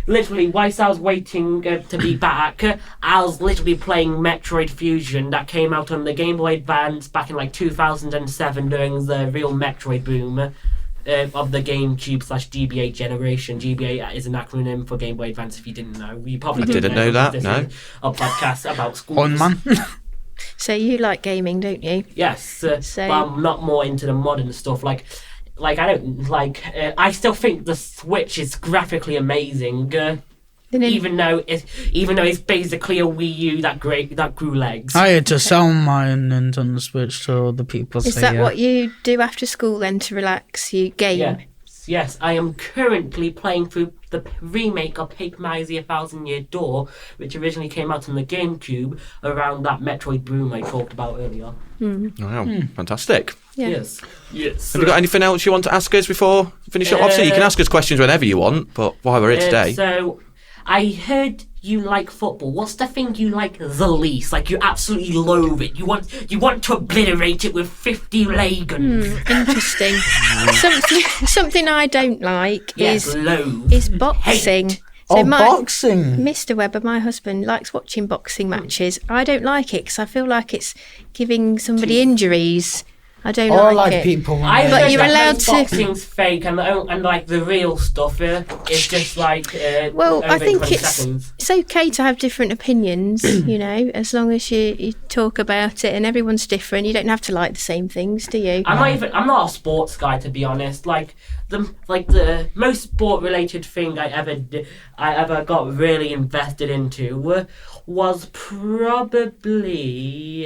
literally whilst I was waiting to be back, I was literally playing Metroid Fusion that came out on the Game Boy Advance back in 2007 during the real Metroid boom. Of the GameCube/GBA generation. GBA is an acronym for Game Boy Advance. If you didn't know, you probably didn't know that. This No. is a podcast about schools. On man. So you like gaming, don't you? Yes, but I'm not more into the modern stuff. I don't I still think the Switch is graphically amazing. even though it's basically a Wii U that grew legs. I had to sell my Nintendo Switch to other people. Is that what you do after school then to relax? You game? Yes, I am currently playing through the remake of Paper Mario: The 1,000-Year Door, which originally came out on the GameCube around that Metroid boom I talked about earlier. Wow, fantastic. Yeah. Yes. Have you got anything else you want to ask us before we finish up? Obviously, you can ask us questions whenever you want, but while we're here today. So, I heard you like football. What's the thing you like the least? Like, you absolutely loathe it. You want to obliterate it with 50 ray guns. Interesting. something I don't like is boxing. Boxing. Mr. Webber, my husband, likes watching boxing matches. I don't like it because I feel like it's giving somebody injuries. I don't like it. People. But you're allowed to. Boxing's fake, and like the real stuff is just like. Well, I think 20 seconds. it's okay to have different opinions. As long as you talk about it, and everyone's different. You don't have to like the same things, do you? I'm not a sports guy, to be honest. Like the most sport-related thing I ever got really invested into was probably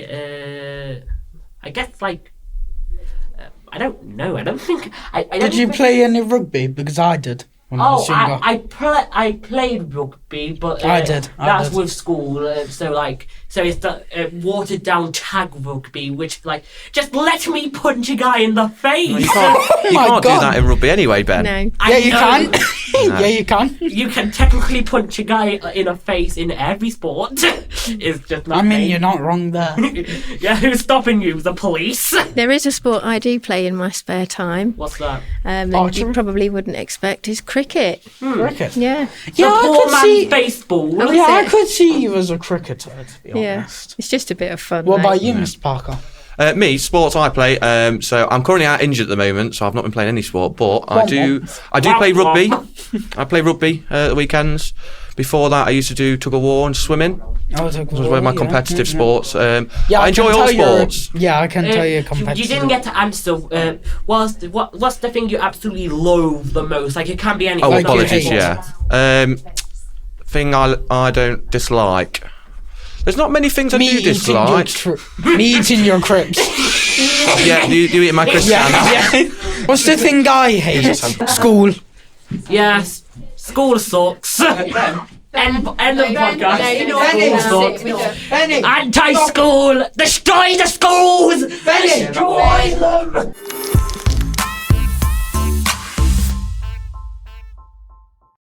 I guess like. I don't know. I don't think. Did you play any rugby? Because I did. When I was younger. I played rugby, but I did. That's with school. So it's the watered down tag rugby, which just let me punch a guy in the face. Well, you can't do that in rugby anyway, Ben. No. You can. Yeah, you can. You can technically punch a guy in the face in every sport. It's just not. You're not wrong there. Yeah, who's stopping you? The police. There is a sport I do play in my spare time. What's that? That you probably wouldn't expect is cricket. Cricket. Yeah. Yeah, I could see baseball. I could see you as a cricketer, to be honest. It's just a bit of fun. What about you, Mr. Parker? Me, sports I play. So I'm currently out injured at the moment, so I've not been playing any sport. But I do play rugby. I play rugby at the weekends. Before that, I used to do tug of war and swimming. Those were one of my competitive sports. I enjoy all sports. I can tell you competitive. You didn't get to answer. What's the thing you absolutely loathe the most? Like, it can't be anything. Oh, apologies. Yeah. Thing I don't dislike. There's not many things I do dislike. Me eating your crisps. Yeah, you eat my crisps. Yeah. What's the thing I hate? School. Yes, school sucks. End of podcast. School sucks. Anti-school. Destroy the schools. Destroy them.